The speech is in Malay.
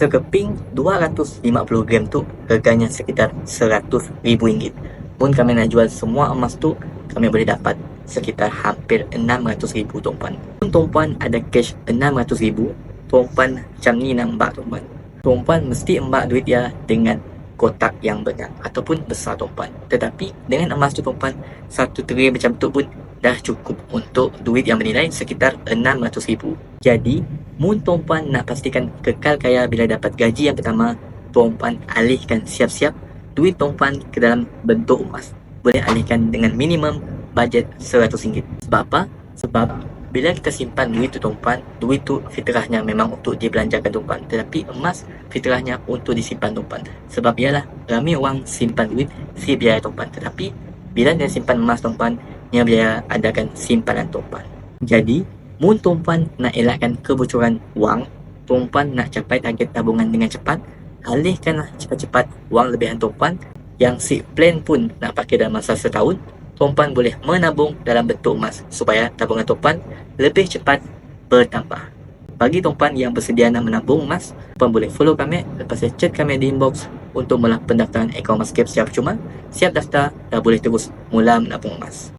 Sekeping 250 gram tu harganya sekitar RM100,000. Pun kami nak jual semua emas tu, kami boleh dapat sekitar hampir RM600,000 tuan-puan. Pun tuan-puan ada cash RM600,000, tuan-puan macam ni nampak tuan-puan. Tuan-puan mesti embak duit dia dengan kotak yang banyak ataupun besar tuan-puan. Tetapi dengan emas tu tuan-puan, 1 tray macam tu pun dah cukup untuk duit yang bernilai sekitar RM600,000. Jadi, mun tuan-puan nak pastikan kekal kaya bila dapat gaji yang pertama, tuan-puan alihkan siap-siap duit tuan-puan ke dalam bentuk emas. Boleh alihkan dengan minimum bajet RM100. Sebab apa? Sebab bila kita simpan duit tu tuan-puan, duit tu fitrahnya memang untuk dibelanjakan tuan-puan. Tetapi emas fitrahnya untuk disimpan tuan-puan. Sebab ialah ramai orang simpan duit si biaya tuan-puan. Tetapi bila dia simpan emas tuan-puan, dia biaya adakan simpanan tuan-puan. Jadi, mun tuan-puan nak elakkan kebocoran wang, tuan-puan nak capai target tabungan dengan cepat, alihkanlah cepat-cepat wang lebihan tuan-puan yang si plan pun nak pakai dalam masa setahun. Tuan-puan boleh menabung dalam bentuk emas supaya tabungan tuan-puan lebih cepat bertambah. Bagi tuan-puan yang bersedia nak menabung emas, tuan boleh follow kami, lepas saya chat kami di inbox untuk mula pendaftaran akaun emas Gap secara percuma. Siap daftar, dah boleh terus mula menabung emas.